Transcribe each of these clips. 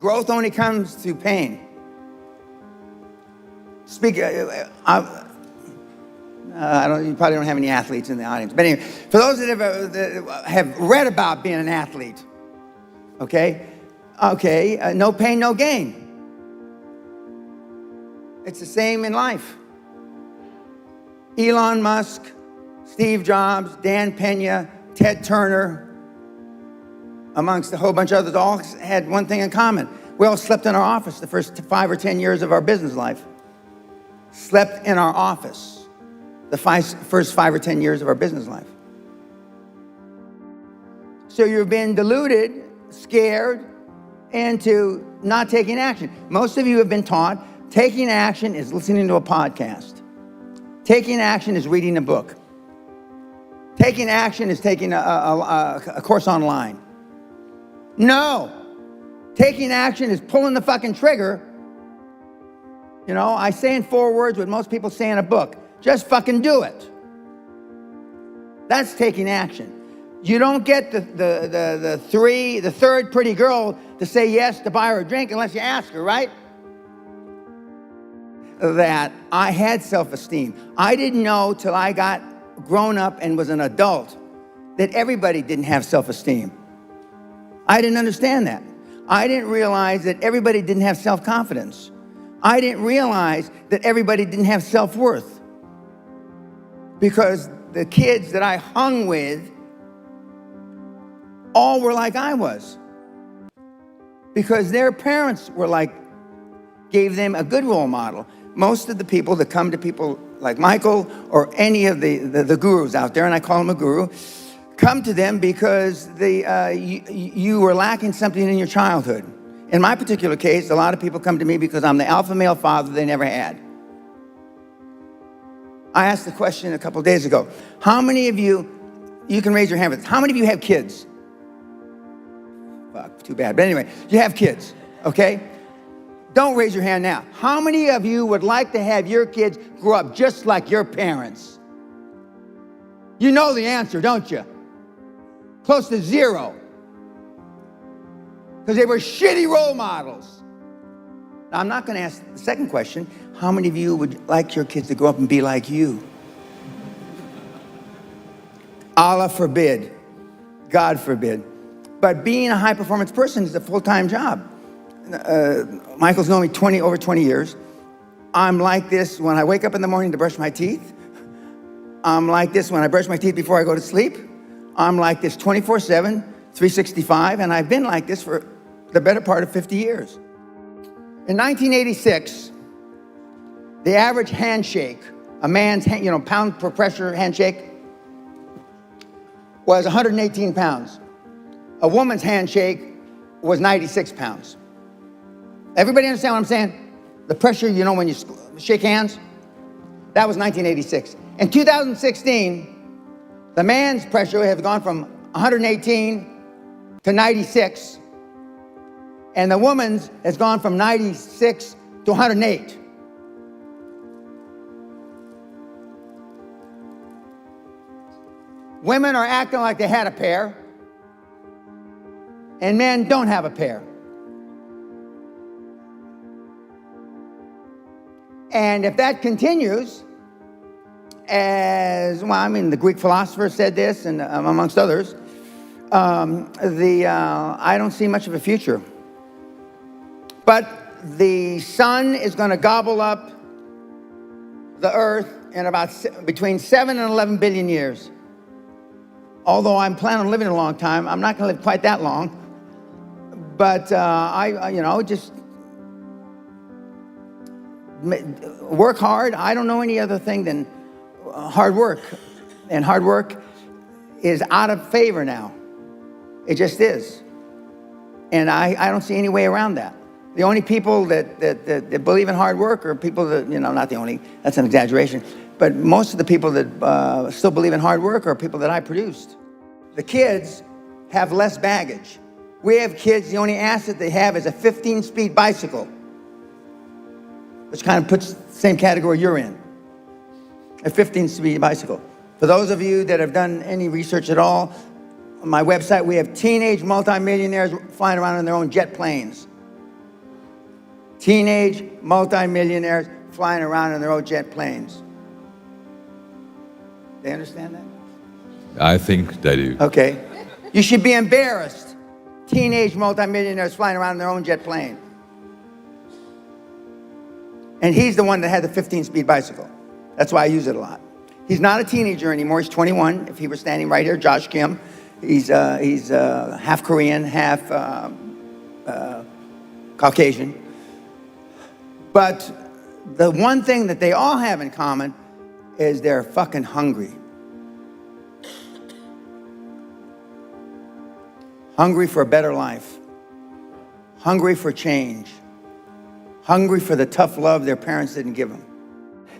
Growth only comes through pain. You probably don't have any athletes in the audience. But anyway, for those that have read about being an athlete, okay, no pain, no gain. It's the same in life. Elon Musk, Steve Jobs, Dan Pena, Ted Turner, amongst a whole bunch of others, all had one thing in common. We all slept in our office the first 5 or 10 years of our business life. Slept in our office the first 5 or 10 years of our business life. So you've been deluded, scared, into not taking action. Most of you have been taught taking action is listening to a podcast. Taking action is reading a book. Taking action is taking a course online. No. Taking action is pulling the fucking trigger. You know, I say in 4 words what most people say in a book. Just fucking do it. That's taking action. You don't get the third pretty girl to say yes to buy her a drink unless you ask her, right? That I had self-esteem. I didn't know till I got grown up and was an adult that everybody didn't have self-esteem. I didn't understand that. I didn't realize that everybody didn't have self-confidence. I didn't realize that everybody didn't have self-worth. Because the kids that I hung with all were like I was. Because their parents gave them a good role model. Most of the people that come to people like Michael or any of the gurus out there, and I call him a guru, come to them because you were lacking something in your childhood. In my particular case, a lot of people come to me because I'm the alpha male father they never had. I asked the question a couple of days ago, how many of you can raise your hand, how many of you have kids? Fuck, too bad. But anyway, you have kids, okay? Don't raise your hand now. How many of you would like to have your kids grow up just like your parents? You know the answer, don't you? Close to zero. Because they were shitty role models. Now, I'm not going to ask the second question. How many of you would like your kids to grow up and be like you? Allah forbid. God forbid. But being a high-performance person is a full-time job. Michael's known me over 20 years. I'm like this when I wake up in the morning to brush my teeth. I'm like this when I brush my teeth before I go to sleep. I'm like this 24/7, 365, and I've been like this for the better part of 50 years. In 1986, the average handshake, a man's pound per pressure handshake, was 118 pounds. A woman's handshake was 96 pounds. Everybody understand what I'm saying? The pressure, when you shake hands? That was 1986. In 2016, the man's pressure has gone from 118 to 96, and the woman's has gone from 96 to 108. Women are acting like they had a pair, and men don't have a pair. And if that continues, the Greek philosopher said this, and amongst others, I don't see much of a future. But the sun is going to gobble up the earth in about between 7 and 11 billion years. Although I'm planning on living a long time, I'm not going to live quite that long. But just work hard. I don't know any other thing than hard work. And hard work is out of favor now. It just is. And I don't see any way around that. The only people that believe in hard work are people that, not the only, that's an exaggeration, but most of the people that still believe in hard work are people that I produced. The kids have less baggage. We have kids, the only asset they have is a 15-speed bicycle, which kind of puts the same category you're in, a 15-speed bicycle. For those of you that have done any research at all, on my website, we have teenage multimillionaires flying around in their own jet planes. Teenage multimillionaires flying around in their own jet planes. They understand that? I think they do. Okay. You should be embarrassed. Teenage multimillionaires flying around in their own jet plane. And he's the one that had the 15-speed bicycle. That's why I use it a lot. He's not a teenager anymore. He's 21. If he were standing right here, Josh Kim. He's half Korean, half Caucasian. But the one thing that they all have in common is they're fucking hungry. Hungry for a better life. Hungry for change. Hungry for the tough love their parents didn't give them.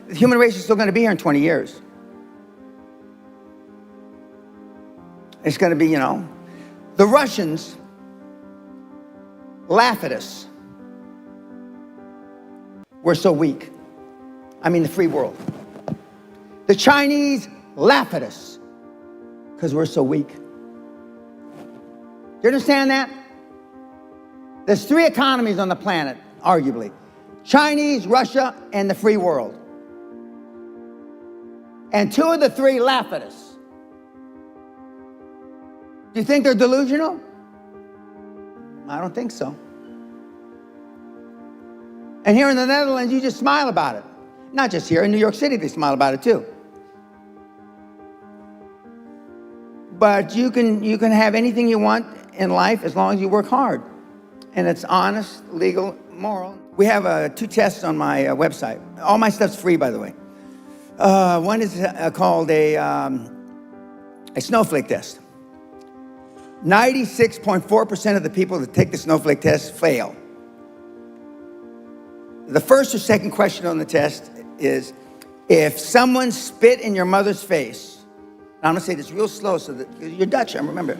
The human race is still going to be here in 20 years. It's going to be, the Russians laugh at us. We're so weak. I mean, the free world. The Chinese laugh at us because we're so weak. Do you understand that? There's 3 economies on the planet, arguably. Chinese, Russia, and the free world. And 2 of the 3 laugh at us. Do you think they're delusional? I don't think so. And here in the Netherlands, you just smile about it. Not just here, in New York City, they smile about it too. But you can have anything you want in life as long as you work hard. And it's honest, legal, moral. We have 2 tests on my website. All my stuff's free, by the way. One is called a snowflake test. 96.4% of the people that take the snowflake test fail. The first or second question on the test is, if someone spit in your mother's face, and I'm going to say this real slow so that you're Dutch, I remember.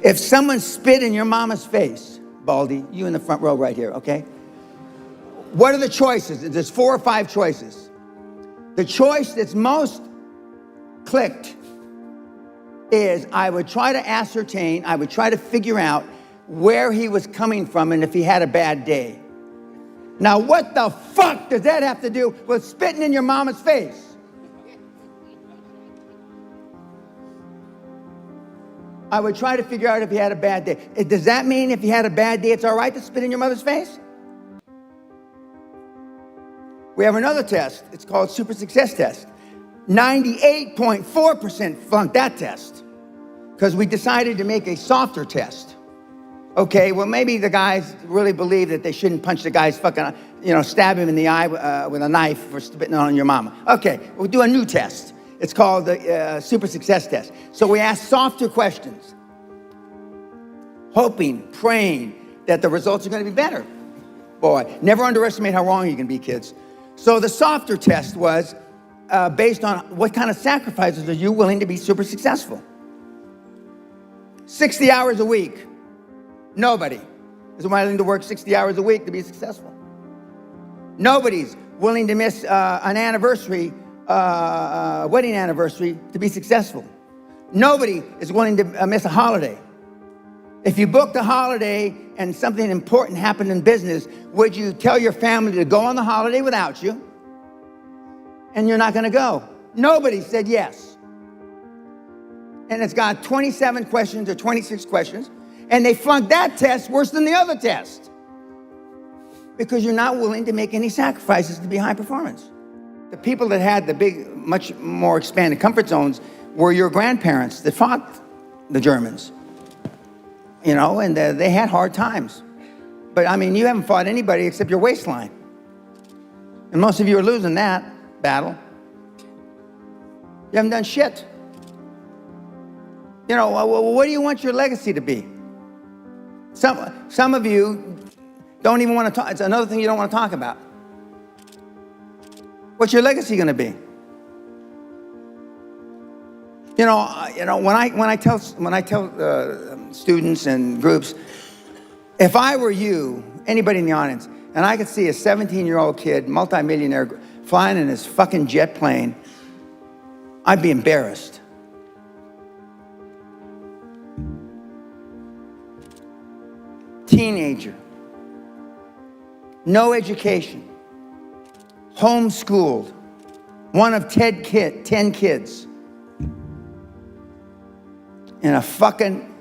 If someone spit in your mama's face, Baldy, you in the front row right here, okay? What are the choices? There's 4 or 5 choices. The choice that's most clicked is I would try to figure out where he was coming from and if he had a bad day. Now, what the fuck does that have to do with spitting in your mama's face? I would try to figure out if he had a bad day. Does that mean if he had a bad day, it's all right to spit in your mother's face? We have another test. It's called Super Success Test. 98.4% flunked that test because we decided to make a softer test. Okay, well, maybe the guys really believe that they shouldn't punch the guy's fucking, stab him in the eye with a knife for spitting on your mama. Okay, we'll do a new test. It's called the Super Success Test. So we ask softer questions, hoping, praying that the results are going to be better. Boy, never underestimate how wrong you can be, kids. So the softer test was based on what kind of sacrifices are you willing to be super successful? 60 hours a week. Nobody is willing to work 60 hours a week to be successful. Nobody's willing to miss an anniversary, wedding anniversary to be successful. Nobody is willing to miss a holiday. If you booked a holiday and something important happened in business, would you tell your family to go on the holiday without you? And you're not going to go. Nobody said yes. And it's got 27 questions or 26 questions. And they flunked that test worse than the other test. Because you're not willing to make any sacrifices to be high performance. The people that had the big, much more expanded comfort zones were your grandparents that fought the Germans. And they had hard times. But I mean, you haven't fought anybody except your waistline. And most of you are losing that battle. You haven't done shit. What do you want your legacy to be? Some of you don't even want to talk. It's another thing you don't want to talk about. What's your legacy going to be? When I tell students and groups, if I were you, anybody in the audience, and I could see a 17-year-old kid, multimillionaire, flying in his fucking jet plane, I'd be embarrassed. Teenager, no education, homeschooled, one of 10 kids, and a fucking...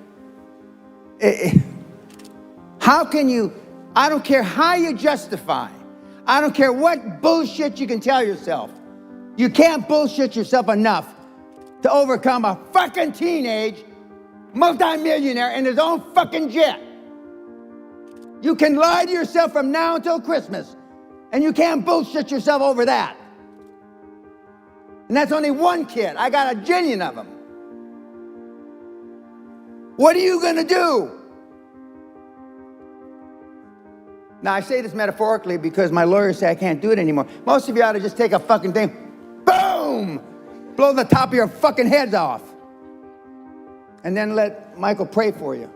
How can you... I don't care how you justify. I don't care what bullshit you can tell yourself. You can't bullshit yourself enough to overcome a fucking teenage multimillionaire in his own fucking jet. You can lie to yourself from now until Christmas, and you can't bullshit yourself over that. And that's only one kid. I got a jillion of them. What are you gonna do? Now, I say this metaphorically because my lawyers say I can't do it anymore. Most of you ought to just take a fucking thing, boom, blow the top of your fucking heads off, and then let Michael pray for you.